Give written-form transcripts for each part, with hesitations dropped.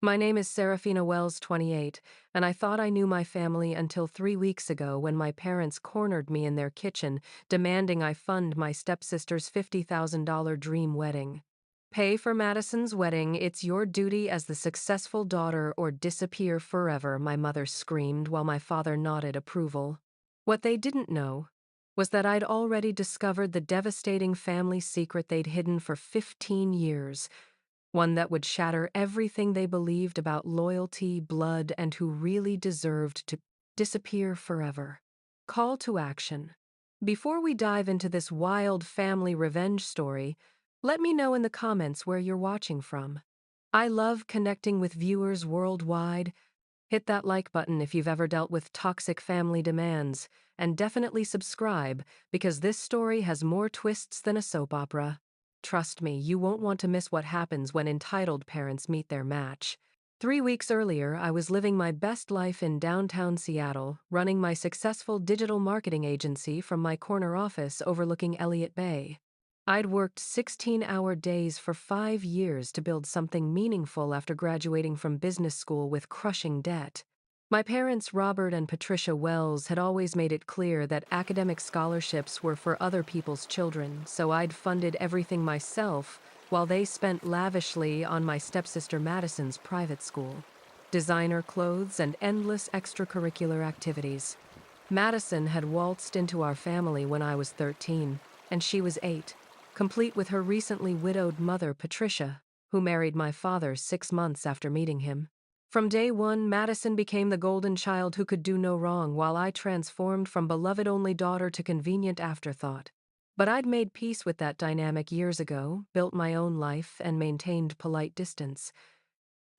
My name is Serafina Wells, 28, and I thought I knew my family until 3 weeks ago when my parents cornered me in their kitchen, demanding I fund my stepsister's $50,000 dream wedding. Pay for Madison's wedding, it's your duty as the successful daughter or disappear forever, my mother screamed while my father nodded approval. What they didn't know was that I'd already discovered the devastating family secret they'd hidden for 15 years, one that would shatter everything they believed about loyalty, blood, and who really deserved to disappear forever. Call to action. Before we dive into this wild family revenge story, let me know in the comments where you're watching from. I love connecting with viewers worldwide. Hit that like button if you've ever dealt with toxic family demands, and definitely subscribe because this story has more twists than a soap opera. Trust me, you won't want to miss what happens when entitled parents meet their match. 3 weeks earlier, I was living my best life in downtown Seattle, running my successful digital marketing agency from my corner office overlooking Elliott Bay. I'd worked 16-hour days for 5 years to build something meaningful after graduating from business school with crushing debt. My parents, Robert and Patricia Wells, had always made it clear that academic scholarships were for other people's children, so I'd funded everything myself while they spent lavishly on my stepsister Madison's private school. Designer clothes and endless extracurricular activities. Madison had waltzed into our family when I was 13, and she was 8, complete with her recently widowed mother, Patricia, who married my father 6 months after meeting him. From day one, Madison became the golden child who could do no wrong, while I transformed from beloved only daughter to convenient afterthought. But I'd made peace with that dynamic years ago, built my own life, and maintained polite distance.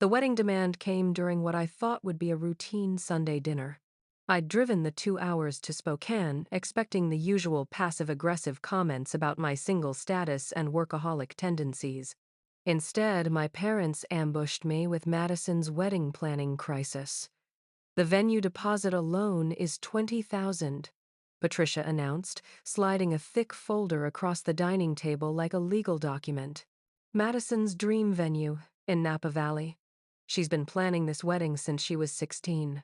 The wedding demand came during what I thought would be a routine Sunday dinner. I'd driven the 2 hours to Spokane, expecting the usual passive-aggressive comments about my single status and workaholic tendencies. Instead, my parents ambushed me with Madison's wedding planning crisis. The venue deposit alone is $20,000, Patricia announced, sliding a thick folder across the dining table like a legal document. Madison's dream venue in Napa Valley. She's been planning this wedding since she was 16.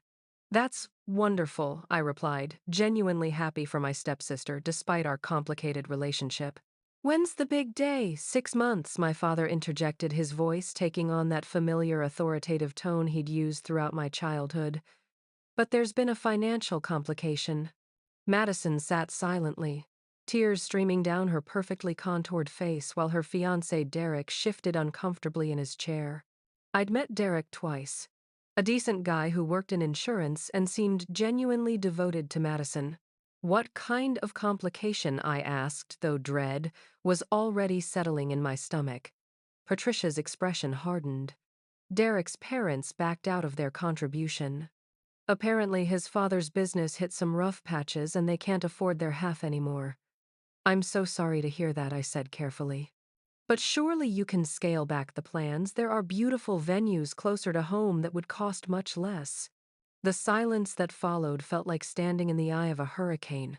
That's wonderful, I replied, genuinely happy for my stepsister despite our complicated relationship. When's the big day? 6 months, my father interjected, his voice taking on that familiar authoritative tone he'd used throughout my childhood. But there's been a financial complication. Madison sat silently, tears streaming down her perfectly contoured face while her fiancé Derek shifted uncomfortably in his chair. I'd met Derek twice. A decent guy who worked in insurance and seemed genuinely devoted to Madison. What kind of complication, I asked, though dread was already settling in my stomach. Patricia's expression hardened. Derek's parents backed out of their contribution. Apparently, his father's business hit some rough patches and they can't afford their half anymore. I'm so sorry to hear that, I said carefully. But surely you can scale back the plans. There are beautiful venues closer to home that would cost much less. The silence that followed felt like standing in the eye of a hurricane.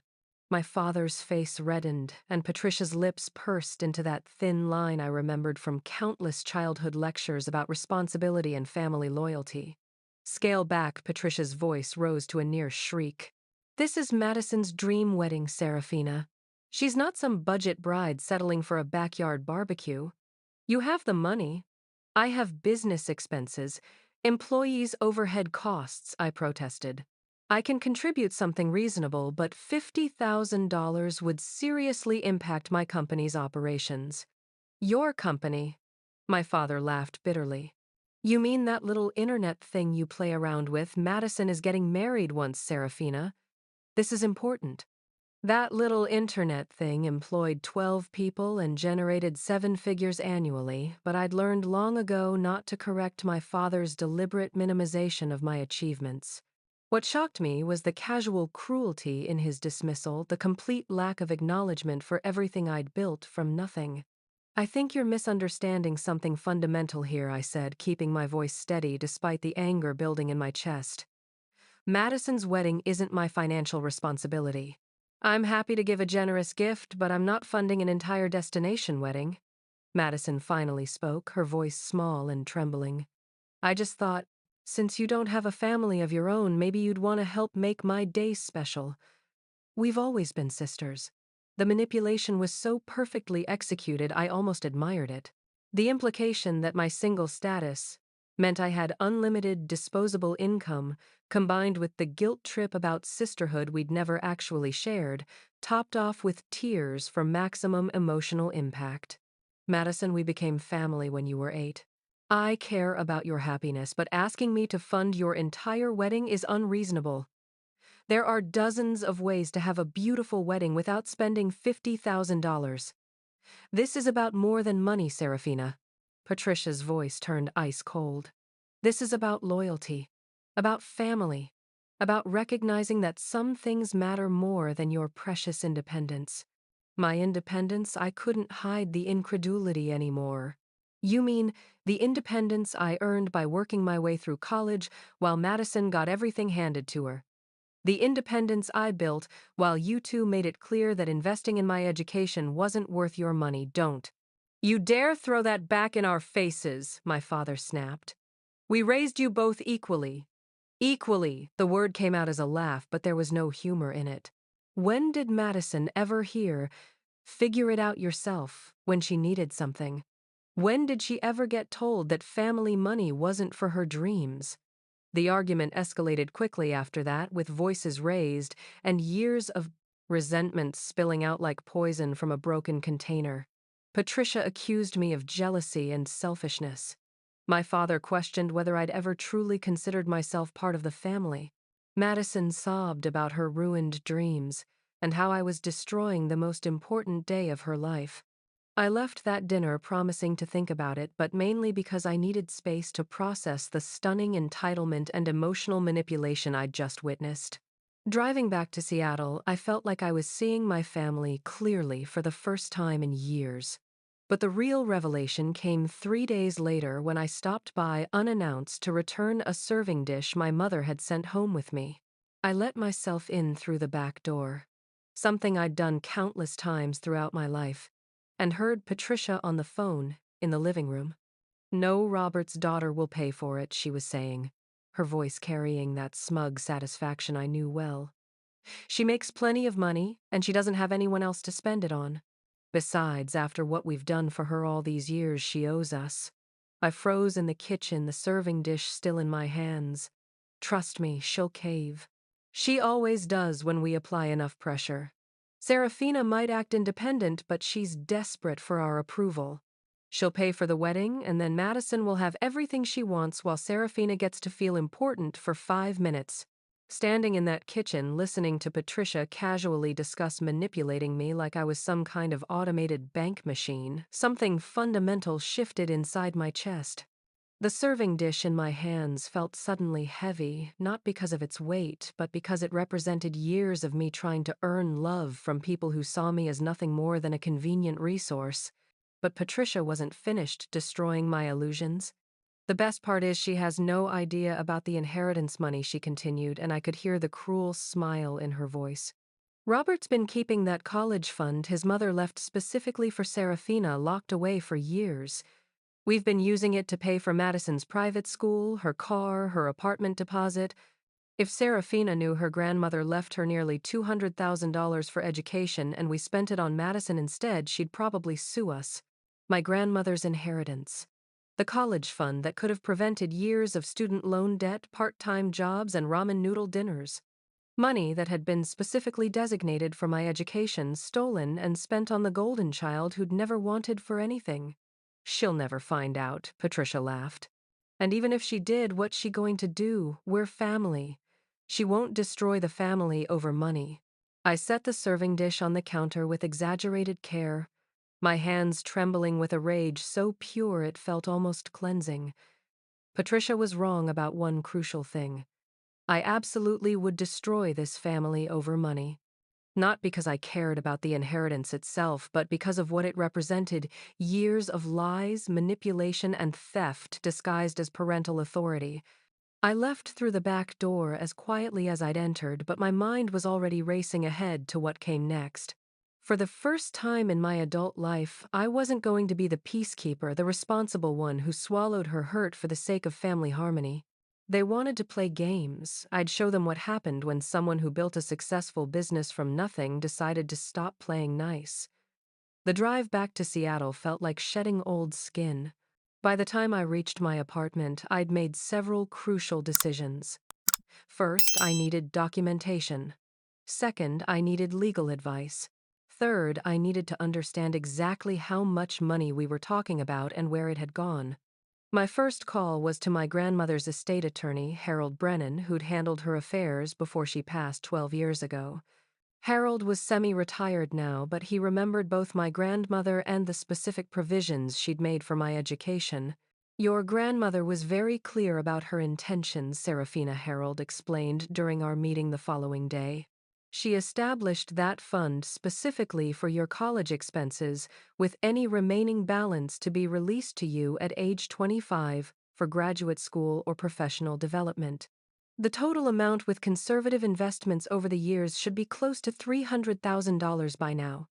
My father's face reddened, and Patricia's lips pursed into that thin line I remembered from countless childhood lectures about responsibility and family loyalty. Scale back, Patricia's voice rose to a near shriek. This is Madison's dream wedding, Serafina. She's not some budget bride settling for a backyard barbecue. You have the money. I have business expenses, employees' overhead costs, I protested. I can contribute something reasonable, but $50,000 would seriously impact my company's operations. Your company? My father laughed bitterly. You mean that little internet thing you play around with? Madison is getting married once, Serafina. This is important. That little internet thing employed 12 people and generated 7 figures annually, but I'd learned long ago not to correct my father's deliberate minimization of my achievements. What shocked me was the casual cruelty in his dismissal, the complete lack of acknowledgement for everything I'd built from nothing. I think you're misunderstanding something fundamental here, I said, keeping my voice steady despite the anger building in my chest. Madison's wedding isn't my financial responsibility. I'm happy to give a generous gift, but I'm not funding an entire destination wedding. Madison finally spoke, her voice small and trembling. I just thought, since you don't have a family of your own, maybe you'd want to help make my day special. We've always been sisters. The manipulation was so perfectly executed, I almost admired it. The implication that my single status meant I had unlimited disposable income, combined with the guilt trip about sisterhood we'd never actually shared, topped off with tears for maximum emotional impact. Madison, we became family when you were 8. I care about your happiness, but asking me to fund your entire wedding is unreasonable. There are dozens of ways to have a beautiful wedding without spending $50,000. This is about more than money, Serafina. Patricia's voice turned ice cold. This is about loyalty, about family, about recognizing that some things matter more than your precious independence. My independence, I couldn't hide the incredulity anymore. You mean the independence I earned by working my way through college while Madison got everything handed to her? The independence I built while you two made it clear that investing in my education wasn't worth your money, don't. You dare throw that back in our faces, my father snapped. We raised you both equally. Equally, the word came out as a laugh, but there was no humor in it. When did Madison ever hear, figure it out yourself, when she needed something? When did she ever get told that family money wasn't for her dreams? The argument escalated quickly after that, with voices raised and years of resentment spilling out like poison from a broken container. Patricia accused me of jealousy and selfishness. My father questioned whether I'd ever truly considered myself part of the family. Madison sobbed about her ruined dreams and how I was destroying the most important day of her life. I left that dinner promising to think about it, but mainly because I needed space to process the stunning entitlement and emotional manipulation I'd just witnessed. Driving back to Seattle, I felt like I was seeing my family clearly for the first time in years. But the real revelation came 3 days later when I stopped by unannounced to return a serving dish my mother had sent home with me. I let myself in through the back door, something I'd done countless times throughout my life, and heard Patricia on the phone in the living room. No, Robert's daughter will pay for it, she was saying, her voice carrying that smug satisfaction I knew well. She makes plenty of money, and she doesn't have anyone else to spend it on. Besides, after what we've done for her all these years, she owes us. I froze in the kitchen, the serving dish still in my hands. Trust me, she'll cave. She always does when we apply enough pressure. Serafina might act independent, but she's desperate for our approval. She'll pay for the wedding, and then Madison will have everything she wants while Serafina gets to feel important for 5 minutes. Standing in that kitchen, listening to Patricia casually discuss manipulating me like I was some kind of automated bank machine, something fundamental shifted inside my chest. The serving dish in my hands felt suddenly heavy, not because of its weight, but because it represented years of me trying to earn love from people who saw me as nothing more than a convenient resource. But Patricia wasn't finished destroying my illusions. The best part is she has no idea about the inheritance money, she continued, and I could hear the cruel smile in her voice. Robert's been keeping that college fund his mother left specifically for Serafina locked away for years. We've been using it to pay for Madison's private school, her car, her apartment deposit. If Serafina knew her grandmother left her nearly $200,000 for education and we spent it on Madison instead, she'd probably sue us. My grandmother's inheritance. The college fund that could have prevented years of student loan debt, part-time jobs, and ramen noodle dinners. Money that had been specifically designated for my education, stolen and spent on the golden child who'd never wanted for anything. She'll never find out, Patricia laughed. And even if she did, what's she going to do? We're family. She won't destroy the family over money. I set the serving dish on the counter with exaggerated care, my hands trembling with a rage so pure it felt almost cleansing. Patricia was wrong about one crucial thing. I absolutely would destroy this family over money. Not because I cared about the inheritance itself, but because of what it represented: years of lies, manipulation, and theft disguised as parental authority. I left through the back door as quietly as I'd entered, but my mind was already racing ahead to what came next. For the first time in my adult life, I wasn't going to be the peacekeeper, the responsible one who swallowed her hurt for the sake of family harmony. They wanted to play games. I'd show them what happened when someone who built a successful business from nothing decided to stop playing nice. The drive back to Seattle felt like shedding old skin. By the time I reached my apartment, I'd made several crucial decisions. First, I needed documentation. Second, I needed legal advice. Third, I needed to understand exactly how much money we were talking about and where it had gone. My first call was to my grandmother's estate attorney, Harold Brennan, who'd handled her affairs before she passed 12 years ago. Harold was semi-retired now, but he remembered both my grandmother and the specific provisions she'd made for my education. Your grandmother was very clear about her intentions, Serafina, Harold explained during our meeting the following day. She established that fund specifically for your college expenses, with any remaining balance to be released to you at age 25 for graduate school or professional development. The total amount with conservative investments over the years should be close to $300,000 by now.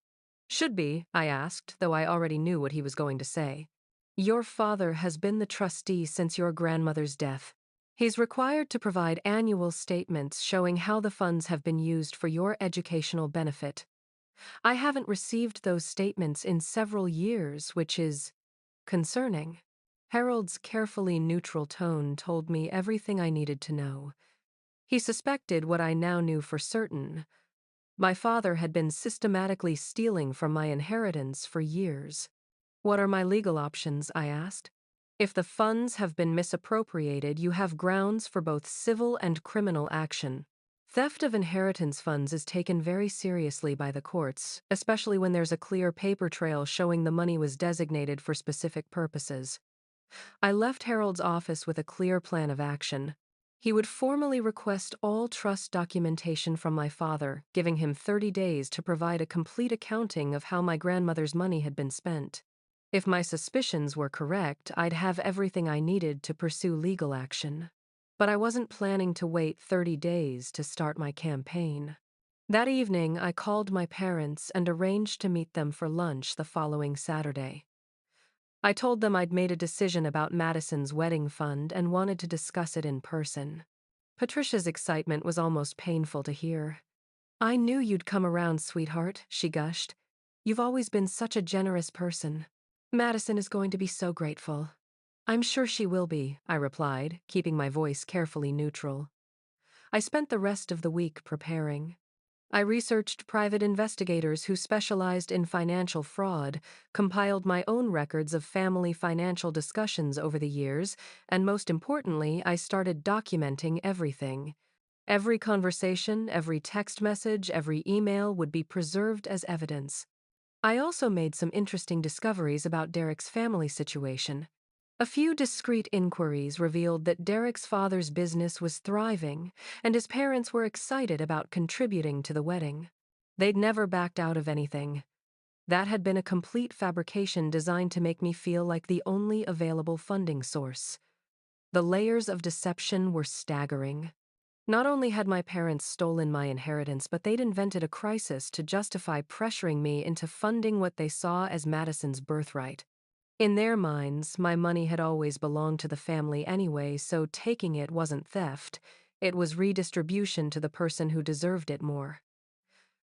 Should be, I asked, though I already knew what he was going to say. Your father has been the trustee since your grandmother's death. He's required to provide annual statements showing how the funds have been used for your educational benefit. I haven't received those statements in several years, which is concerning. Harold's carefully neutral tone told me everything I needed to know. He suspected what I now knew for certain. My father had been systematically stealing from my inheritance for years. What are my legal options? I asked. If the funds have been misappropriated, you have grounds for both civil and criminal action. Theft of inheritance funds is taken very seriously by the courts, especially when there's a clear paper trail showing the money was designated for specific purposes. I left Harold's office with a clear plan of action. He would formally request all trust documentation from my father, giving him 30 days to provide a complete accounting of how my grandmother's money had been spent. If my suspicions were correct, I'd have everything I needed to pursue legal action. But I wasn't planning to wait 30 days to start my campaign. That evening, I called my parents and arranged to meet them for lunch the following Saturday. I told them I'd made a decision about Madison's wedding fund and wanted to discuss it in person. Patricia's excitement was almost painful to hear. I knew you'd come around, sweetheart, she gushed. You've always been such a generous person. Madison is going to be so grateful. I'm sure she will be, I replied, keeping my voice carefully neutral. I spent the rest of the week preparing. I researched private investigators who specialized in financial fraud, compiled my own records of family financial discussions over the years, and most importantly, I started documenting everything. Every conversation, every text message, every email would be preserved as evidence. I also made some interesting discoveries about Derek's family situation. A few discreet inquiries revealed that Derek's father's business was thriving, and his parents were excited about contributing to the wedding. They'd never backed out of anything. That had been a complete fabrication designed to make me feel like the only available funding source. The layers of deception were staggering. Not only had my parents stolen my inheritance, but they'd invented a crisis to justify pressuring me into funding what they saw as Madison's birthright. In their minds, my money had always belonged to the family anyway, so taking it wasn't theft. It was redistribution to the person who deserved it more.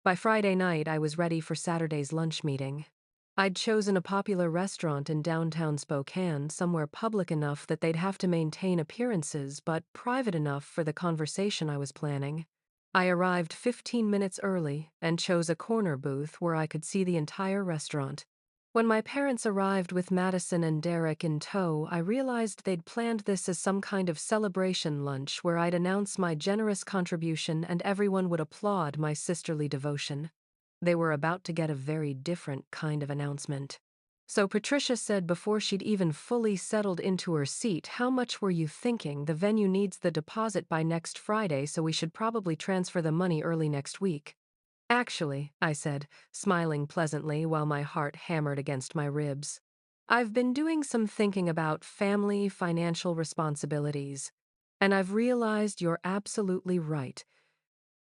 By Friday night, I was ready for Saturday's lunch meeting. I'd chosen a popular restaurant in downtown Spokane, somewhere public enough that they'd have to maintain appearances, but private enough for the conversation I was planning. I arrived 15 minutes early and chose a corner booth where I could see the entire restaurant. When my parents arrived with Madison and Derek in tow, I realized they'd planned this as some kind of celebration lunch where I'd announce my generous contribution and everyone would applaud my sisterly devotion. They were about to get a very different kind of announcement. So Patricia said before she'd even fully settled into her seat, "How much were you thinking? The venue needs the deposit by next Friday, so we should probably transfer the money early next week." "Actually," I said, smiling pleasantly while my heart hammered against my ribs, "I've been doing some thinking about family financial responsibilities, and I've realized you're absolutely right.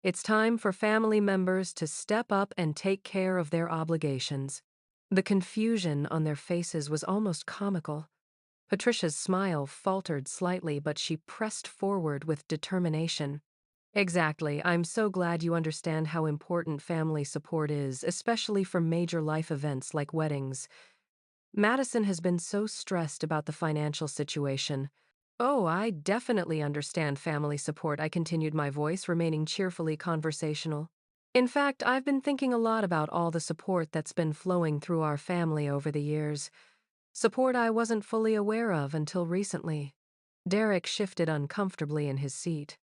It's time for family members to step up and take care of their obligations. The confusion on their faces was almost comical. Patricia's smile faltered slightly, but she pressed forward with determination. Exactly. I'm so glad you understand how important family support is, especially for major life events like weddings. Madison has been so stressed about the financial situation. Oh, I definitely understand family support, I continued, my voice remaining cheerfully conversational. In fact, I've been thinking a lot about all the support that's been flowing through our family over the years. Support I wasn't fully aware of until recently. Derek shifted uncomfortably in his seat.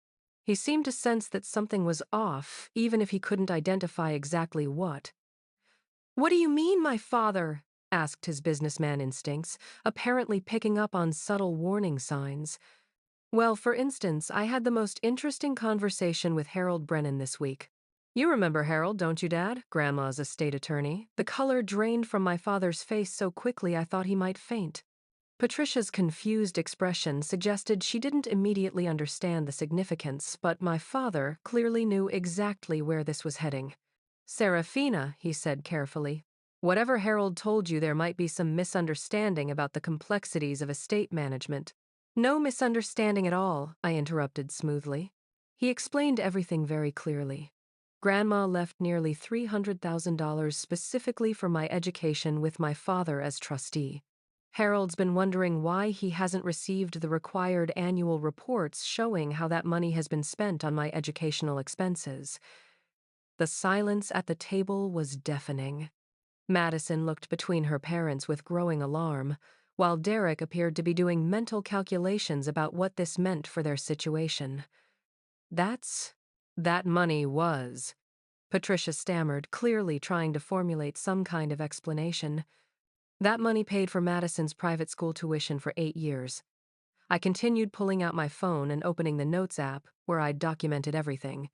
He seemed to sense that something was off, even if he couldn't identify exactly what. "What do you mean, my father?" asked his businessman instincts, apparently picking up on subtle warning signs. Well, for instance, I had the most interesting conversation with Harold Brennan this week. You remember Harold, don't you, Dad? Grandma's estate attorney. The color drained from my father's face so quickly I thought he might faint. Patricia's confused expression suggested she didn't immediately understand the significance, but my father clearly knew exactly where this was heading. Serafina, he said carefully. Whatever Harold told you, there might be some misunderstanding about the complexities of estate management. No misunderstanding at all, I interrupted smoothly. He explained everything very clearly. Grandma left nearly $300,000 specifically for my education with my father as trustee. Harold's been wondering why he hasn't received the required annual reports showing how that money has been spent on my educational expenses. The silence at the table was deafening. Madison looked between her parents with growing alarm, while Derek appeared to be doing mental calculations about what this meant for their situation. That money was. Patricia stammered, clearly trying to formulate some kind of explanation. That money paid for Madison's private school tuition for 8 years. I continued pulling out my phone and opening the Notes app, where I'd documented everything.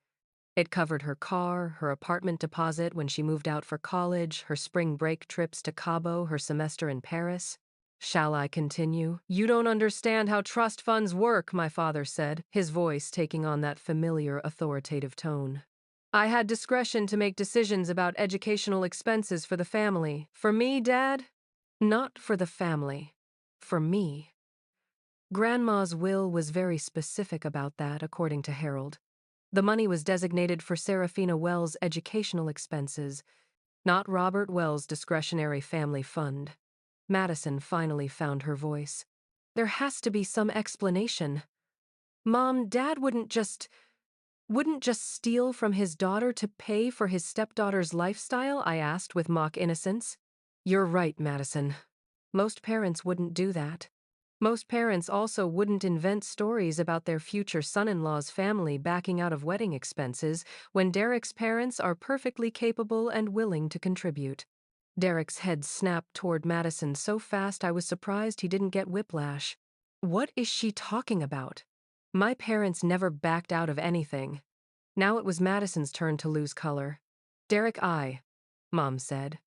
It covered her car, her apartment deposit when she moved out for college, her spring break trips to Cabo, her semester in Paris. Shall I continue? You don't understand how trust funds work, my father said, his voice taking on that familiar authoritative tone. I had discretion to make decisions about educational expenses for the family. For me, Dad? Not for the family. For me. Grandma's will was very specific about that, according to Harold. The money was designated for Serafina Wells' educational expenses, not Robert Wells' discretionary family fund. Madison finally found her voice. There has to be some explanation. Mom, Dad wouldn't just steal from his daughter to pay for his stepdaughter's lifestyle? I asked with mock innocence. You're right, Madison. Most parents wouldn't do that. Most parents also wouldn't invent stories about their future son-in-law's family backing out of wedding expenses when Derek's parents are perfectly capable and willing to contribute. Derek's head snapped toward Madison so fast I was surprised he didn't get whiplash. What is she talking about? My parents never backed out of anything. Now it was Madison's turn to lose color. Derek, Mom said.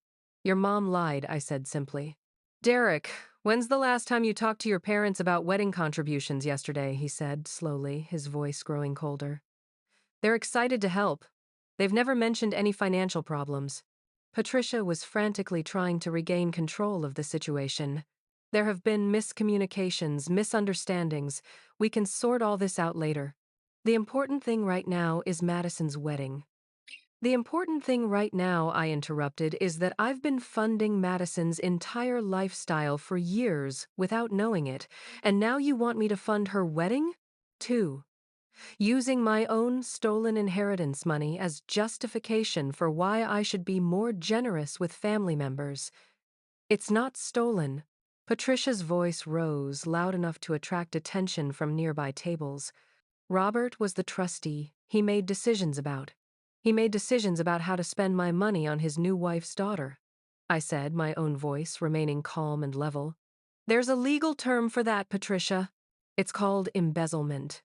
Your mom lied, I said simply. Derek, when's the last time you talked to your parents about wedding contributions yesterday? He said, slowly, his voice growing colder. They're excited to help. They've never mentioned any financial problems. Patricia was frantically trying to regain control of the situation. There have been miscommunications, misunderstandings. We can sort all this out later. The important thing right now is Madison's wedding. The important thing right now, I interrupted, is that I've been funding Madison's entire lifestyle for years without knowing it, and now you want me to fund her wedding? Too. Using my own stolen inheritance money as justification for why I should be more generous with family members. It's not stolen. Patricia's voice rose, loud enough to attract attention from nearby tables. Robert was the trustee. He made decisions about. He made decisions about how to spend my money on his new wife's daughter. I said, my own voice remaining calm and level. There's a legal term for that, Patricia. It's called embezzlement.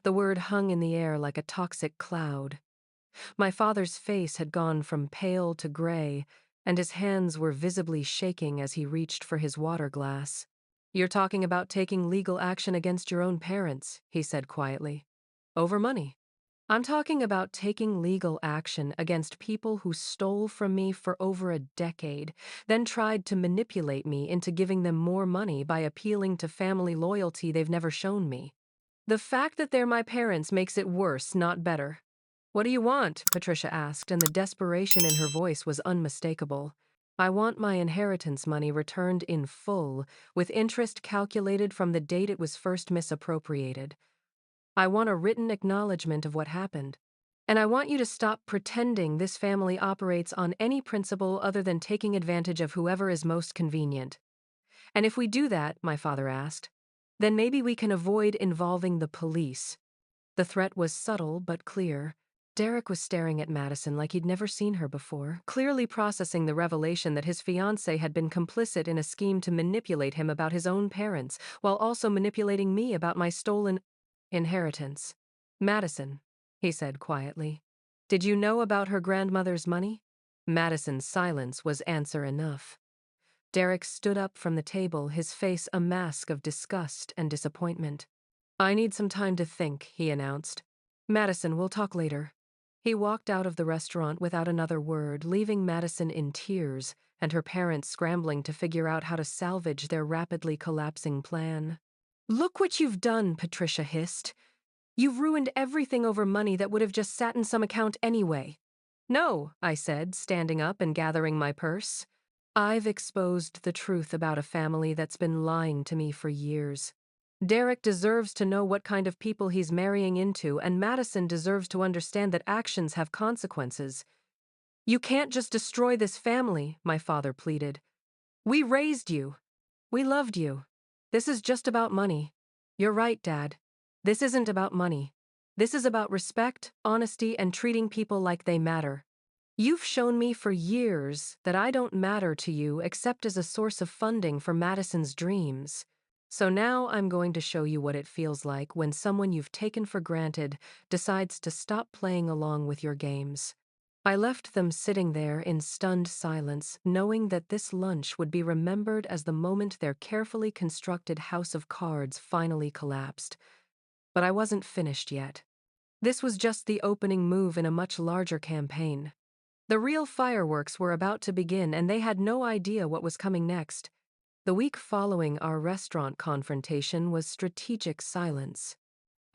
The word hung in the air like a toxic cloud. My father's face had gone from pale to gray, and his hands were visibly shaking as he reached for his water glass. You're talking about taking legal action against your own parents, he said quietly. Over money. I'm talking about taking legal action against people who stole from me for over a decade, then tried to manipulate me into giving them more money by appealing to family loyalty they've never shown me. The fact that they're my parents makes it worse, not better. What do you want? Patricia asked, and the desperation in her voice was unmistakable. I want my inheritance money returned in full, with interest calculated from the date it was first misappropriated. I want a written acknowledgement of what happened. And I want you to stop pretending this family operates on any principle other than taking advantage of whoever is most convenient. And if we do that, my father asked, then maybe we can avoid involving the police. The threat was subtle but clear. Derek was staring at Madison like he'd never seen her before, clearly processing the revelation that his fiancée had been complicit in a scheme to manipulate him about his own parents, while also manipulating me about my stolen inheritance. Madison, he said quietly, did you know about her grandmother's money? Madison's silence was answer enough. Derek stood up from the table, his face a mask of disgust and disappointment. I need some time to think, he announced. Madison, we'll talk later. He walked out of the restaurant without another word, leaving Madison in tears and her parents scrambling to figure out how to salvage their rapidly collapsing plan. Look what you've done, Patricia hissed. You've ruined everything over money that would have just sat in some account anyway. No, I said, standing up and gathering my purse. I've exposed the truth about a family that's been lying to me for years. Derek deserves to know what kind of people he's marrying into, and Madison deserves to understand that actions have consequences. You can't just destroy this family, my father pleaded. We raised you. We loved you. This is just about money. You're right, Dad. This isn't about money. This is about respect, honesty, and treating people like they matter. You've shown me for years that I don't matter to you except as a source of funding for Madison's dreams. So now I'm going to show you what it feels like when someone you've taken for granted decides to stop playing along with your games. I left them sitting there in stunned silence, knowing that this lunch would be remembered as the moment their carefully constructed house of cards finally collapsed. But I wasn't finished yet. This was just the opening move in a much larger campaign. The real fireworks were about to begin, and they had no idea what was coming next. The week following our restaurant confrontation was strategic silence.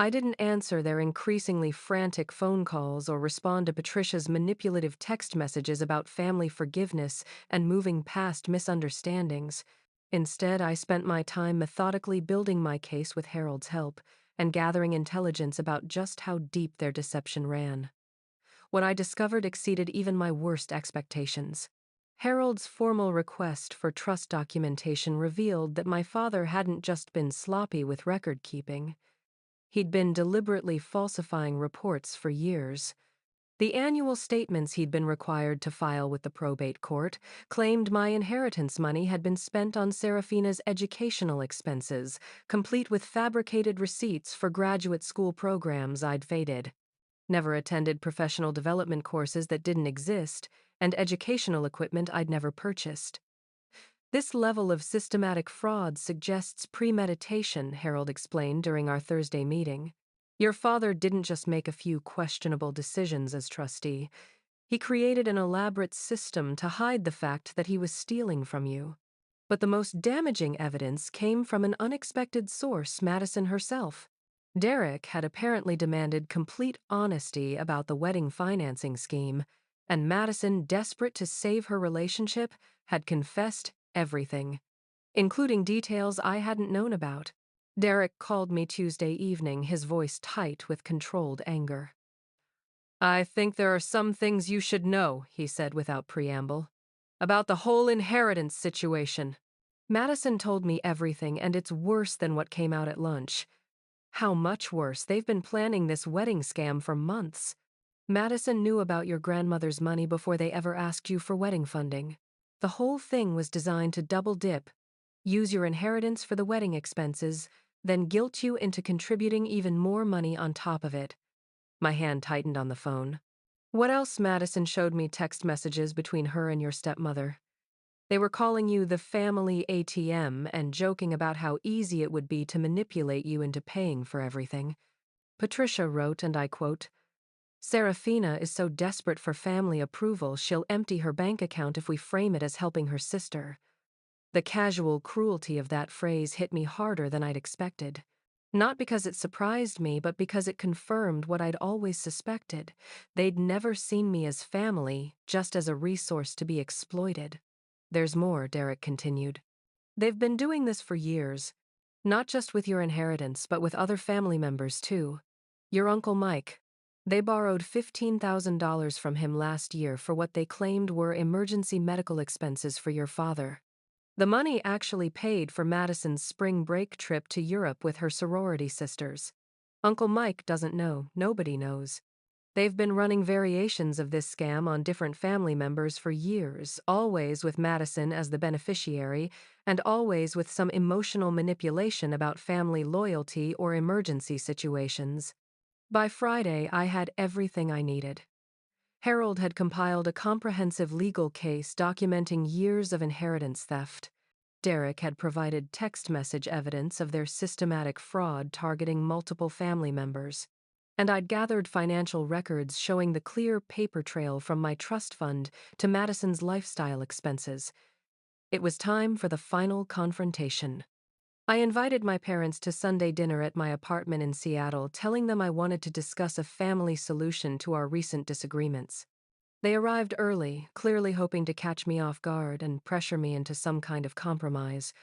I didn't answer their increasingly frantic phone calls or respond to Patricia's manipulative text messages about family forgiveness and moving past misunderstandings. Instead, I spent my time methodically building my case with Harold's help and gathering intelligence about just how deep their deception ran. What I discovered exceeded even my worst expectations. Harold's formal request for trust documentation revealed that my father hadn't just been sloppy with record-keeping. He'd been deliberately falsifying reports for years. The annual statements he'd been required to file with the probate court claimed my inheritance money had been spent on Serafina's educational expenses, complete with fabricated receipts for graduate school programs I'd faded. Never attended professional development courses that didn't exist, and educational equipment I'd never purchased. This level of systematic fraud suggests premeditation, Harold explained during our Thursday meeting. Your father didn't just make a few questionable decisions as trustee. He created an elaborate system to hide the fact that he was stealing from you. But the most damaging evidence came from an unexpected source, Madison herself. Derek had apparently demanded complete honesty about the wedding financing scheme, and Madison, desperate to save her relationship, had confessed everything, including details I hadn't known about. Derek called me Tuesday evening, his voice tight with controlled anger. I think there are some things you should know, he said without preamble, about the whole inheritance situation. Madison told me everything, and it's worse than what came out at lunch. How much worse? They've been planning this wedding scam for months. Madison knew about your grandmother's money before they ever asked you for wedding funding. The whole thing was designed to double dip, use your inheritance for the wedding expenses, then guilt you into contributing even more money on top of it. My hand tightened on the phone. What else? Madison showed me text messages between her and your stepmother. They were calling you the family ATM and joking about how easy it would be to manipulate you into paying for everything. Patricia wrote, and I quote, Serafina is so desperate for family approval she'll empty her bank account if we frame it as helping her sister. The casual cruelty of that phrase hit me harder than I'd expected. Not because it surprised me, but because it confirmed what I'd always suspected. They'd never seen me as family, just as a resource to be exploited. There's more, Derek continued. They've been doing this for years. Not just with your inheritance, but with other family members, too. Your Uncle Mike. They borrowed $15,000 from him last year for what they claimed were emergency medical expenses for your father. The money actually paid for Madison's spring break trip to Europe with her sorority sisters. Uncle Mike doesn't know, nobody knows. They've been running variations of this scam on different family members for years, always with Madison as the beneficiary, and always with some emotional manipulation about family loyalty or emergency situations. By Friday, I had everything I needed. Harold had compiled a comprehensive legal case documenting years of inheritance theft. Derek had provided text message evidence of their systematic fraud targeting multiple family members. And I'd gathered financial records showing the clear paper trail from my trust fund to Madison's lifestyle expenses. It was time for the final confrontation. I invited my parents to Sunday dinner at my apartment in Seattle, telling them I wanted to discuss a family solution to our recent disagreements. They arrived early, clearly hoping to catch me off guard and pressure me into some kind of compromise.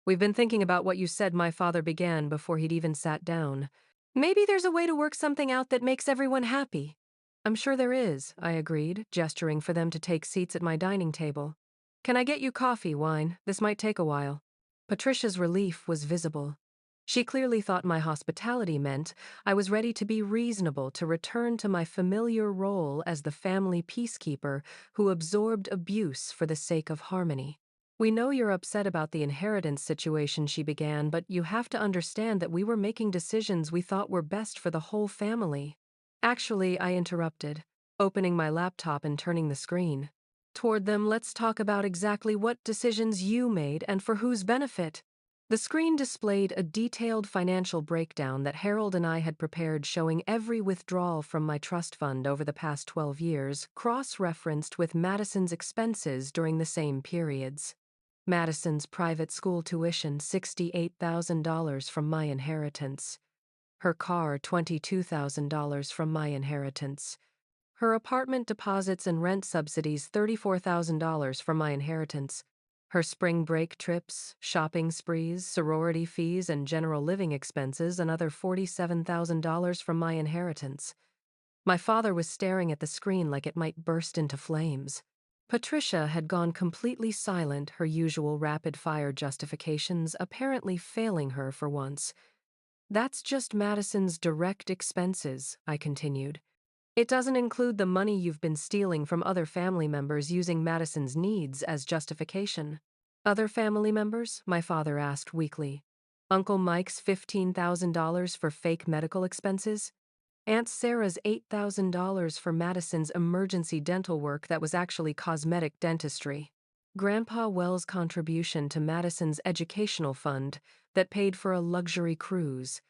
We've been thinking about what you said, my father began before he'd even sat down. Maybe there's a way to work something out that makes everyone happy. I'm sure there is, I agreed, gesturing for them to take seats at my dining table. Can I get you coffee, wine? This might take a while. Patricia's relief was visible. She clearly thought my hospitality meant I was ready to be reasonable, to return to my familiar role as the family peacekeeper who absorbed abuse for the sake of harmony. We know you're upset about the inheritance situation, she began, but you have to understand that we were making decisions we thought were best for the whole family. Actually, I interrupted, opening my laptop and turning the screen toward them. Let's talk about exactly what decisions you made and for whose benefit. The screen displayed a detailed financial breakdown that Harold and I had prepared, showing every withdrawal from my trust fund over the past 12 years, cross-referenced with Madison's expenses during the same periods. Madison's private school tuition, $68,000 from my inheritance. Her car, $22,000 from my inheritance. Her apartment deposits and rent subsidies, $34,000 from my inheritance. Her spring break trips, shopping sprees, sorority fees, and general living expenses, another $47,000 from my inheritance. My father was staring at the screen like it might burst into flames. Patricia had gone completely silent, her usual rapid-fire justifications apparently failing her for once. That's just Madison's direct expenses, I continued. It doesn't include the money you've been stealing from other family members using Madison's needs as justification. Other family members? My father asked weakly. Uncle Mike's $15,000 for fake medical expenses? Aunt Sarah's $8,000 for Madison's emergency dental work that was actually cosmetic dentistry. Grandpa Wells' contribution to Madison's educational fund that paid for a luxury cruise.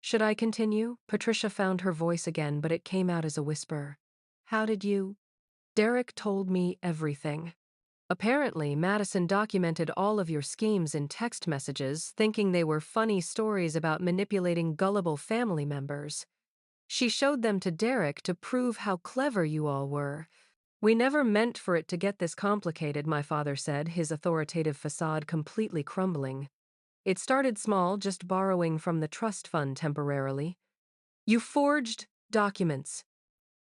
Should I continue? Patricia found her voice again, but it came out as a whisper. How did you? Derek told me everything. Apparently, Madison documented all of your schemes in text messages, thinking they were funny stories about manipulating gullible family members. She showed them to Derek to prove how clever you all were. We never meant for it to get this complicated, my father said, his authoritative facade completely crumbling. It started small, just borrowing from the trust fund temporarily. You forged documents.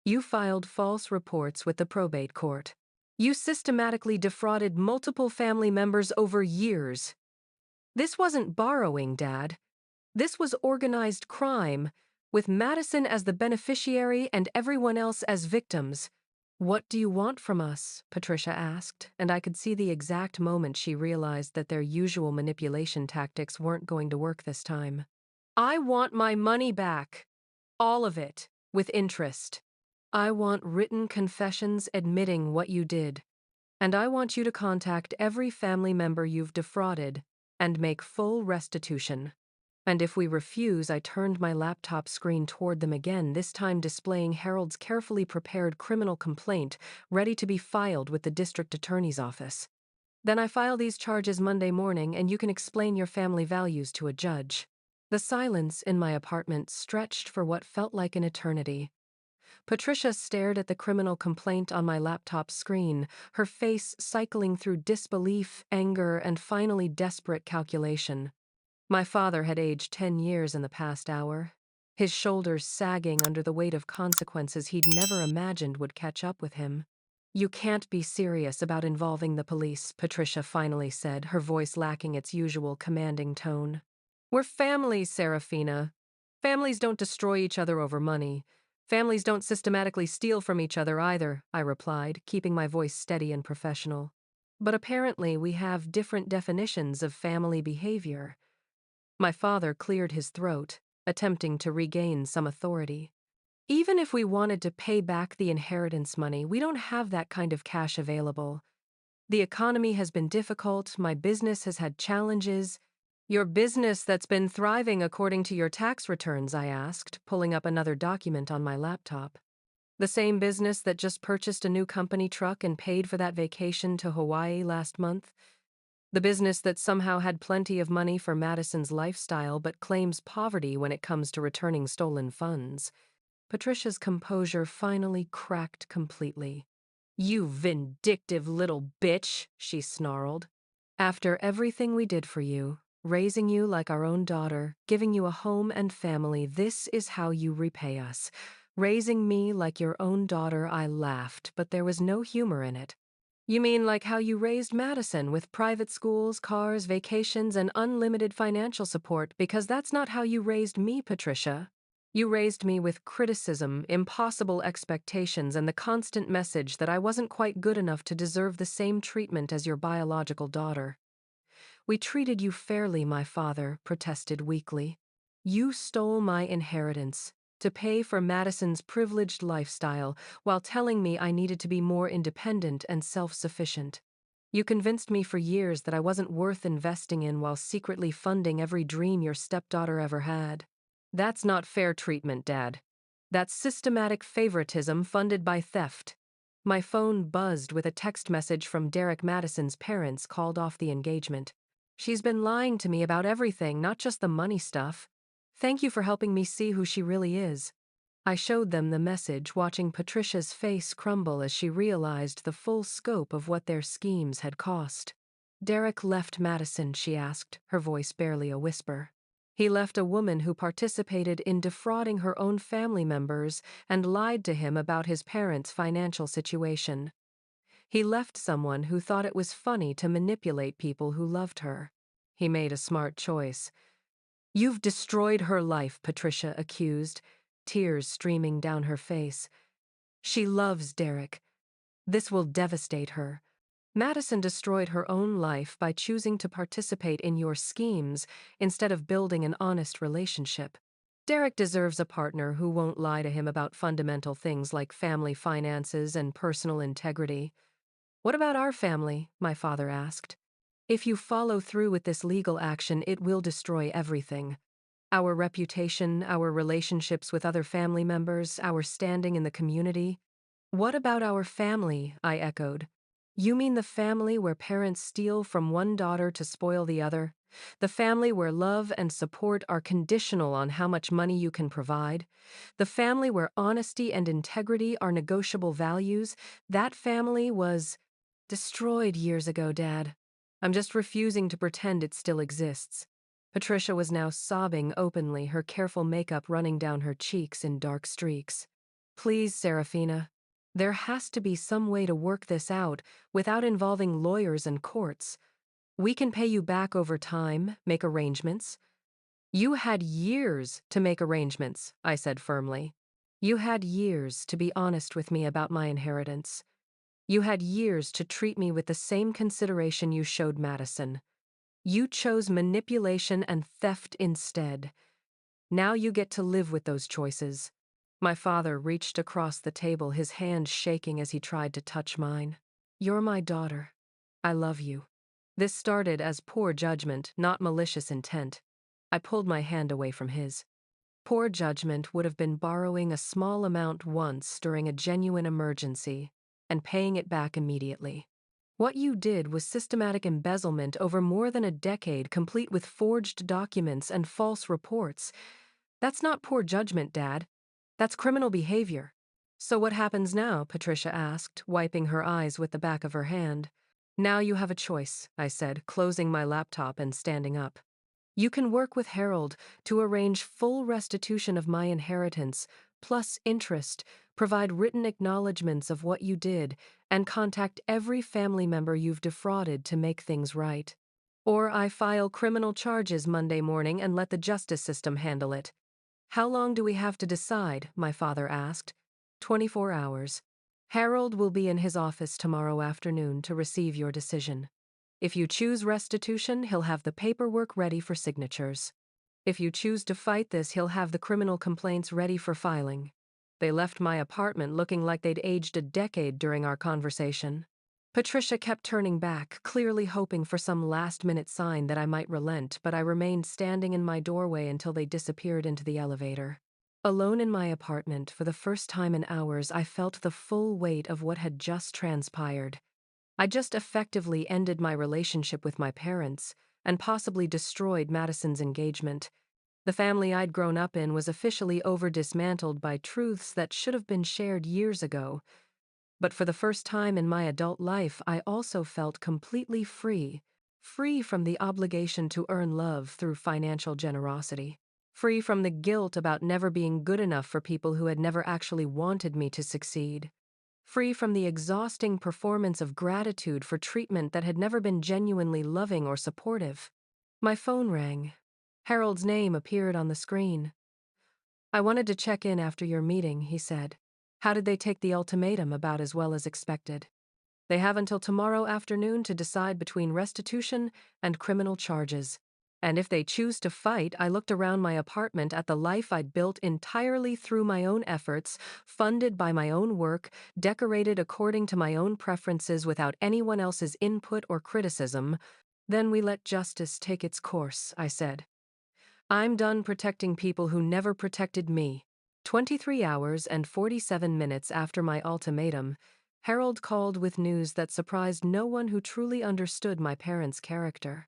You filed false reports with the probate court. You systematically defrauded multiple family members over years. This wasn't borrowing, Dad. This was organized crime, with Madison as the beneficiary and everyone else as victims. What do you want from us? Patricia asked, and I could see the exact moment she realized that their usual manipulation tactics weren't going to work this time. I want my money back. All of it, with interest. I want written confessions admitting what you did. And I want you to contact every family member you've defrauded and make full restitution. And if we refuse, I turned my laptop screen toward them again, this time displaying Harold's carefully prepared criminal complaint, ready to be filed with the district attorney's office. Then I file these charges Monday morning, and you can explain your family values to a judge. The silence in my apartment stretched for what felt like an eternity. Patricia stared at the criminal complaint on my laptop screen, her face cycling through disbelief, anger, and finally desperate calculation. My father had aged 10 years in the past hour, his shoulders sagging under the weight of consequences he'd never imagined would catch up with him. You can't be serious about involving the police, Patricia finally said, her voice lacking its usual commanding tone. We're families, Serafina. Families don't destroy each other over money. Families don't systematically steal from each other either, I replied, keeping my voice steady and professional. But apparently we have different definitions of family behavior. My father cleared his throat, attempting to regain some authority. Even if we wanted to pay back the inheritance money, we don't have that kind of cash available. The economy has been difficult, my business has had challenges. Your business that's been thriving according to your tax returns, I asked, pulling up another document on my laptop. The same business that just purchased a new company truck and paid for that vacation to Hawaii last month? The business that somehow had plenty of money for Madison's lifestyle but claims poverty when it comes to returning stolen funds? Patricia's composure finally cracked completely. You vindictive little bitch, she snarled. After everything we did for you, raising you like our own daughter, giving you a home and family, this is how you repay us. Raising me like your own daughter, I laughed, but there was no humor in it. You mean like how you raised Madison, with private schools, cars, vacations, and unlimited financial support, because that's not how you raised me, Patricia. You raised me with criticism, impossible expectations, and the constant message that I wasn't quite good enough to deserve the same treatment as your biological daughter. We treated you fairly, my father protested weakly. You stole my inheritance to pay for Madison's privileged lifestyle while telling me I needed to be more independent and self-sufficient. You convinced me for years that I wasn't worth investing in while secretly funding every dream your stepdaughter ever had. That's not fair treatment, Dad. That's systematic favoritism funded by theft. My phone buzzed with a text message from Derek Madison's parents called off the engagement. She's been lying to me about everything, not just the money stuff. Thank you for helping me see who she really is. I showed them the message, watching Patricia's face crumble as she realized the full scope of what their schemes had cost. Derek left Madison, she asked, her voice barely a whisper. He left a woman who participated in defrauding her own family members and lied to him about his parents' financial situation. He left someone who thought it was funny to manipulate people who loved her. He made a smart choice. You've destroyed her life, Patricia accused, tears streaming down her face. She loves Derek. This will devastate her. Madison destroyed her own life by choosing to participate in your schemes instead of building an honest relationship. Derek deserves a partner who won't lie to him about fundamental things like family finances and personal integrity. What about our family? My father asked. If you follow through with this legal action, it will destroy everything. Our reputation, our relationships with other family members, our standing in the community. What about our family? I echoed. You mean the family where parents steal from one daughter to spoil the other? The family where love and support are conditional on how much money you can provide? The family where honesty and integrity are negotiable values? That family was destroyed years ago, Dad. I'm just refusing to pretend it still exists. Patricia was now sobbing openly, her careful makeup running down her cheeks in dark streaks. Please, Serafina. There has to be some way to work this out without involving lawyers and courts. We can pay you back over time, make arrangements. You had years to make arrangements, I said firmly. You had years to be honest with me about my inheritance. You had years to treat me with the same consideration you showed Madison. You chose manipulation and theft instead. Now you get to live with those choices. My father reached across the table, his hand shaking as he tried to touch mine. You're my daughter. I love you. This started as poor judgment, not malicious intent. I pulled my hand away from his. Poor judgment would have been borrowing a small amount once during a genuine emergency and paying it back immediately. What you did was systematic embezzlement over more than a decade, complete with forged documents and false reports. That's not poor judgment, Dad. That's criminal behavior. So what happens now? Patricia asked, wiping her eyes with the back of her hand. Now you have a choice, I said, closing my laptop and standing up. You can work with Harold to arrange full restitution of my inheritance, plus interest, provide written acknowledgments of what you did, and contact every family member you've defrauded to make things right. Or I file criminal charges Monday morning and let the justice system handle it. How long do we have to decide? My father asked. 24 hours. Harold will be in his office tomorrow afternoon to receive your decision. If you choose restitution, he'll have the paperwork ready for signatures. If you choose to fight this, he'll have the criminal complaints ready for filing. They left my apartment looking like they'd aged a decade during our conversation. Patricia kept turning back, clearly hoping for some last-minute sign that I might relent, but I remained standing in my doorway until they disappeared into the elevator. Alone in my apartment, for the first time in hours, I felt the full weight of what had just transpired. I just effectively ended my relationship with my parents and possibly destroyed Madison's engagement. The family I'd grown up in was officially over-dismantled by truths that should have been shared years ago. But for the first time in my adult life, I also felt completely free. Free from the obligation to earn love through financial generosity. Free from the guilt about never being good enough for people who had never actually wanted me to succeed. Free from the exhausting performance of gratitude for treatment that had never been genuinely loving or supportive. My phone rang. Harold's name appeared on the screen. I wanted to check in after your meeting, he said. How did they take the ultimatum? About as well as expected. They have until tomorrow afternoon to decide between restitution and criminal charges. And if they choose to fight, I looked around my apartment at the life I'd built entirely through my own efforts, funded by my own work, decorated according to my own preferences without anyone else's input or criticism. Then we let justice take its course, I said. I'm done protecting people who never protected me. 23 hours and 47 minutes after my ultimatum, Harold called with news that surprised no one who truly understood my parents' character.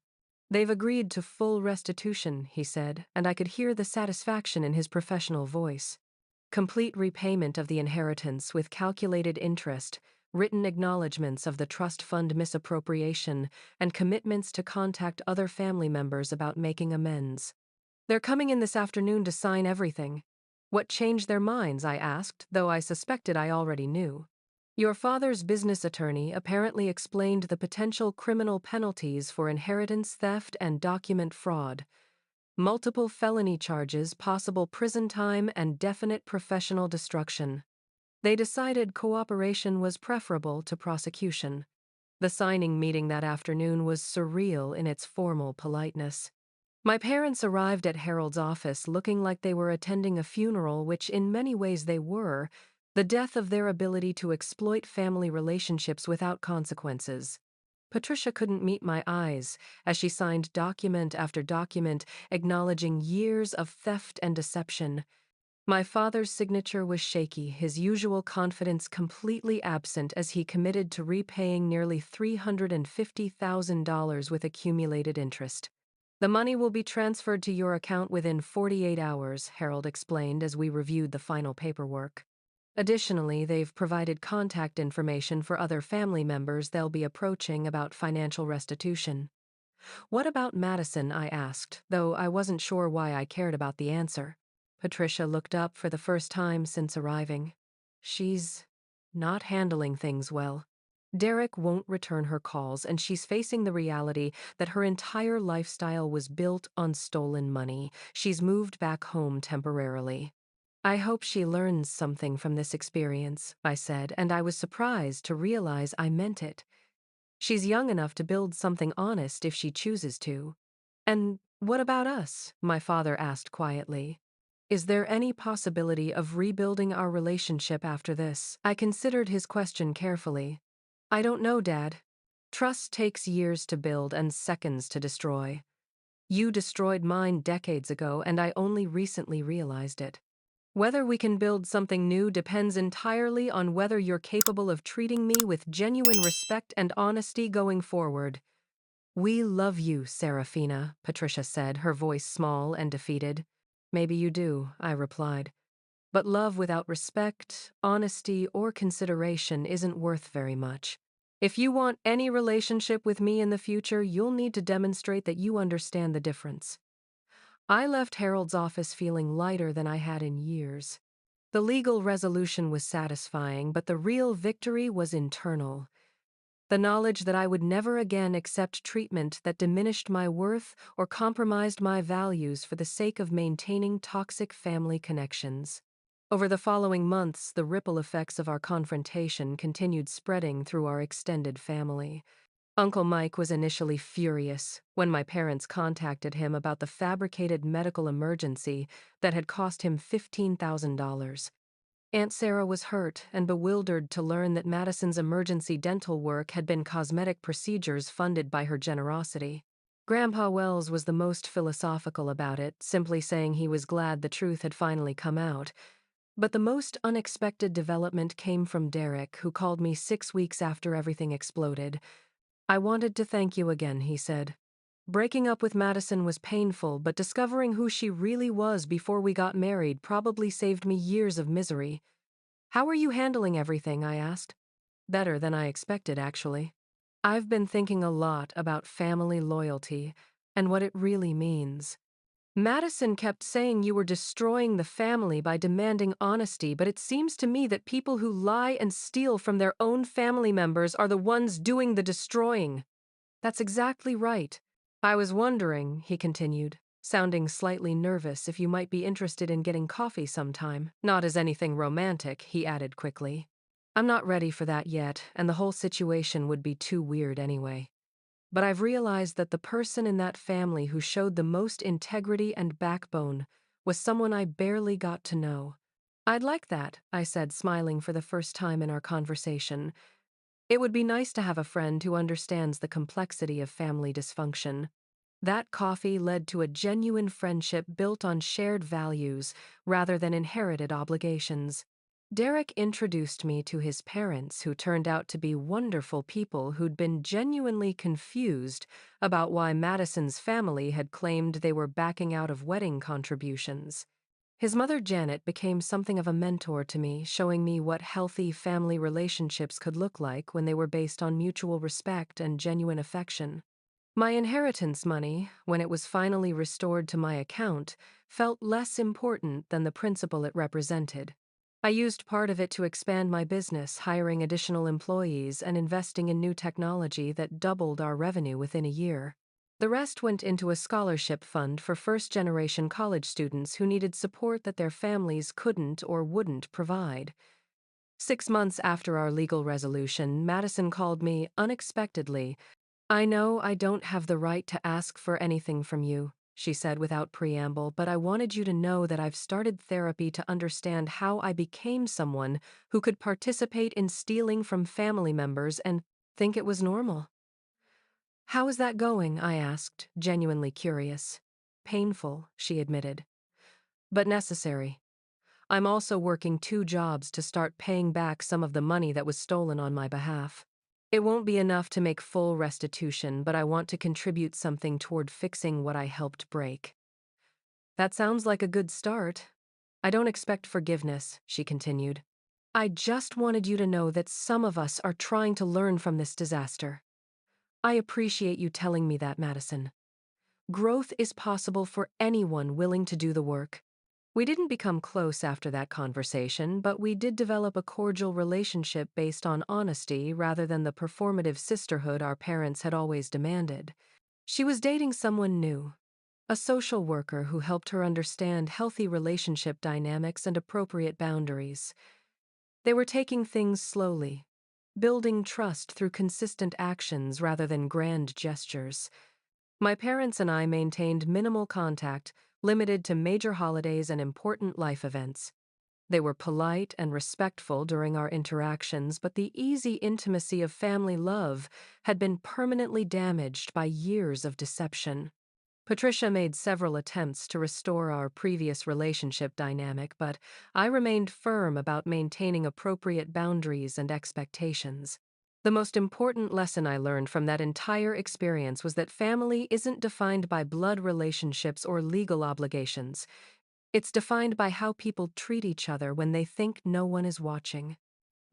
They've agreed to full restitution, he said, and I could hear the satisfaction in his professional voice. Complete repayment of the inheritance with calculated interest, written acknowledgments of the trust fund misappropriation, and commitments to contact other family members about making amends. They're coming in this afternoon to sign everything. What changed their minds? I asked, though I suspected I already knew. Your father's business attorney apparently explained the potential criminal penalties for inheritance theft and document fraud. Multiple felony charges, possible prison time, and definite professional destruction. They decided cooperation was preferable to prosecution. The signing meeting that afternoon was surreal in its formal politeness. My parents arrived at Harold's office looking like they were attending a funeral, which in many ways they were, the death of their ability to exploit family relationships without consequences. Patricia couldn't meet my eyes as she signed document after document acknowledging years of theft and deception. My father's signature was shaky, his usual confidence completely absent as he committed to repaying nearly $350,000 with accumulated interest. The money will be transferred to your account within 48 hours, Harold explained as we reviewed the final paperwork. Additionally, they've provided contact information for other family members they'll be approaching about financial restitution. What about Madison? I asked, though I wasn't sure why I cared about the answer. Patricia looked up for the first time since arriving. She's not handling things well. Derek won't return her calls, and she's facing the reality that her entire lifestyle was built on stolen money. She's moved back home temporarily. I hope she learns something from this experience, I said, and I was surprised to realize I meant it. She's young enough to build something honest if she chooses to. And what about us? My father asked quietly. Is there any possibility of rebuilding our relationship after this? I considered his question carefully. I don't know, Dad. Trust takes years to build and seconds to destroy. You destroyed mine decades ago, and I only recently realized it. Whether we can build something new depends entirely on whether you're capable of treating me with genuine respect and honesty going forward. We love you, Serafina, Patricia said, her voice small and defeated. Maybe you do, I replied. But love without respect, honesty, or consideration isn't worth very much. If you want any relationship with me in the future, you'll need to demonstrate that you understand the difference. I left Harold's office feeling lighter than I had in years. The legal resolution was satisfying, but the real victory was internal. The knowledge that I would never again accept treatment that diminished my worth or compromised my values for the sake of maintaining toxic family connections. Over the following months, the ripple effects of our confrontation continued spreading through our extended family. Uncle Mike was initially furious when my parents contacted him about the fabricated medical emergency that had cost him $15,000. Aunt Sarah was hurt and bewildered to learn that Madison's emergency dental work had been cosmetic procedures funded by her generosity. Grandpa Wells was the most philosophical about it, simply saying he was glad the truth had finally come out. But the most unexpected development came from Derek, who called me 6 weeks after everything exploded. I wanted to thank you again, he said. Breaking up with Madison was painful, but discovering who she really was before we got married probably saved me years of misery. How are you handling everything? I asked. Better than I expected, actually. I've been thinking a lot about family loyalty and what it really means. Madison kept saying you were destroying the family by demanding honesty, but it seems to me that people who lie and steal from their own family members are the ones doing the destroying. That's exactly right. I was wondering, he continued, sounding slightly nervous, if you might be interested in getting coffee sometime. Not as anything romantic, he added quickly. I'm not ready for that yet, and the whole situation would be too weird anyway. But I've realized that the person in that family who showed the most integrity and backbone was someone I barely got to know. I'd like that, I said, smiling for the first time in our conversation. It would be nice to have a friend who understands the complexity of family dysfunction. That coffee led to a genuine friendship built on shared values rather than inherited obligations. Derek introduced me to his parents, who turned out to be wonderful people who'd been genuinely confused about why Madison's family had claimed they were backing out of wedding contributions. His mother, Janet, became something of a mentor to me, showing me what healthy family relationships could look like when they were based on mutual respect and genuine affection. My inheritance money, when it was finally restored to my account, felt less important than the principle it represented. I used part of it to expand my business, hiring additional employees and investing in new technology that doubled our revenue within a year. The rest went into a scholarship fund for first-generation college students who needed support that their families couldn't or wouldn't provide. 6 months after our legal resolution, Madison called me unexpectedly. I know I don't have the right to ask for anything from you, she said without preamble, but I wanted you to know that I've started therapy to understand how I became someone who could participate in stealing from family members and think it was normal. How is that going? I asked, genuinely curious. Painful, she admitted, but necessary. I'm also working 2 jobs to start paying back some of the money that was stolen on my behalf. It won't be enough to make full restitution, but I want to contribute something toward fixing what I helped break. That sounds like a good start. I don't expect forgiveness, she continued. I just wanted you to know that some of us are trying to learn from this disaster. I appreciate you telling me that, Madison. Growth is possible for anyone willing to do the work. We didn't become close after that conversation, but we did develop a cordial relationship based on honesty rather than the performative sisterhood our parents had always demanded. She was dating someone new, a social worker who helped her understand healthy relationship dynamics and appropriate boundaries. They were taking things slowly, building trust through consistent actions rather than grand gestures. My parents and I maintained minimal contact, limited to major holidays and important life events. They were polite and respectful during our interactions, but the easy intimacy of family love had been permanently damaged by years of deception. Patricia made several attempts to restore our previous relationship dynamic, but I remained firm about maintaining appropriate boundaries and expectations. The most important lesson I learned from that entire experience was that family isn't defined by blood relationships or legal obligations. It's defined by how people treat each other when they think no one is watching.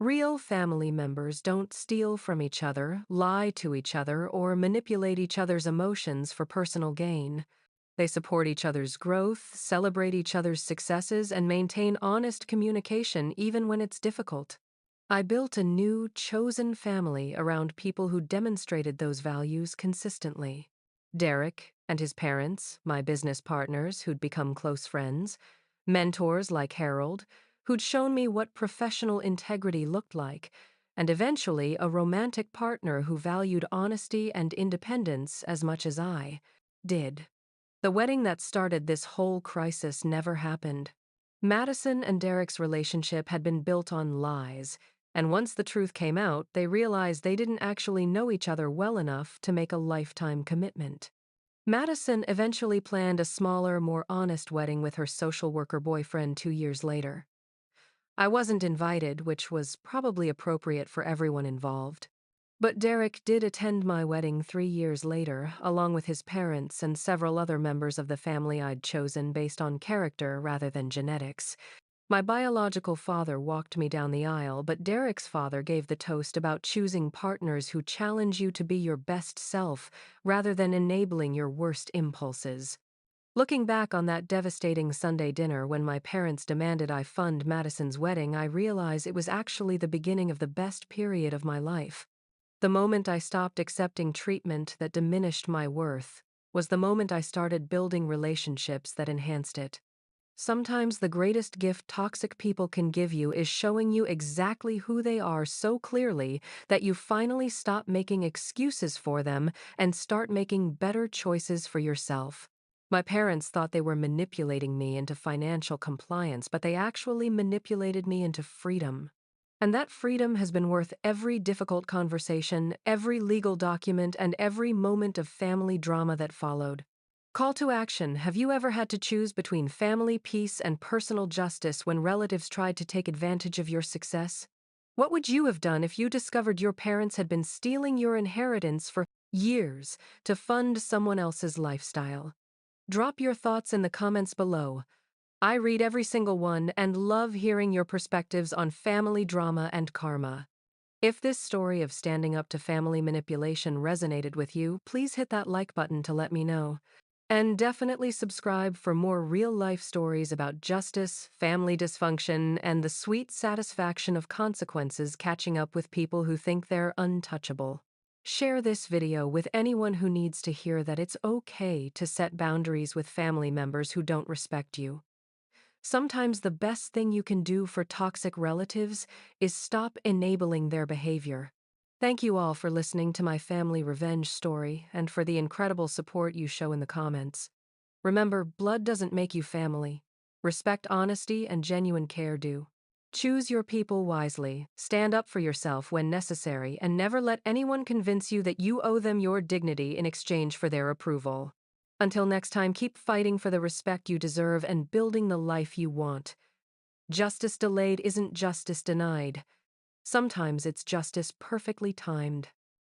Real family members don't steal from each other, lie to each other, or manipulate each other's emotions for personal gain. They support each other's growth, celebrate each other's successes, and maintain honest communication even when it's difficult. I built a new, chosen family around people who demonstrated those values consistently. Derek and his parents, my business partners who'd become close friends, mentors like Harold, who'd shown me what professional integrity looked like, and eventually a romantic partner who valued honesty and independence as much as I did. The wedding that started this whole crisis never happened. Madison and Derek's relationship had been built on lies, and once the truth came out, they realized they didn't actually know each other well enough to make a lifetime commitment. Madison eventually planned a smaller, more honest wedding with her social worker boyfriend 2 years later. I wasn't invited, which was probably appropriate for everyone involved. But Derek did attend my wedding 3 years later, along with his parents and several other members of the family I'd chosen based on character rather than genetics. My biological father walked me down the aisle, but Derek's father gave the toast about choosing partners who challenge you to be your best self rather than enabling your worst impulses. Looking back on that devastating Sunday dinner when my parents demanded I fund Madison's wedding, I realize it was actually the beginning of the best period of my life. The moment I stopped accepting treatment that diminished my worth was the moment I started building relationships that enhanced it. Sometimes the greatest gift toxic people can give you is showing you exactly who they are so clearly that you finally stop making excuses for them and start making better choices for yourself. My parents thought they were manipulating me into financial compliance, but they actually manipulated me into freedom. And that freedom has been worth every difficult conversation, every legal document, and every moment of family drama that followed. Call to action. Have you ever had to choose between family peace and personal justice when relatives tried to take advantage of your success? What would you have done if you discovered your parents had been stealing your inheritance for years to fund someone else's lifestyle? Drop your thoughts in the comments below. I read every single one and love hearing your perspectives on family drama and karma. If this story of standing up to family manipulation resonated with you, please hit that like button to let me know. And definitely subscribe for more real-life stories about justice, family dysfunction, and the sweet satisfaction of consequences catching up with people who think they're untouchable. Share this video with anyone who needs to hear that it's okay to set boundaries with family members who don't respect you. Sometimes the best thing you can do for toxic relatives is stop enabling their behavior. Thank you all for listening to my family revenge story and for the incredible support you show in the comments. Remember, blood doesn't make you family. Respect honesty and genuine care do. Choose your people wisely, stand up for yourself when necessary, and never let anyone convince you that you owe them your dignity in exchange for their approval. Until next time, keep fighting for the respect you deserve and building the life you want. Justice delayed isn't justice denied. Sometimes it's justice perfectly timed.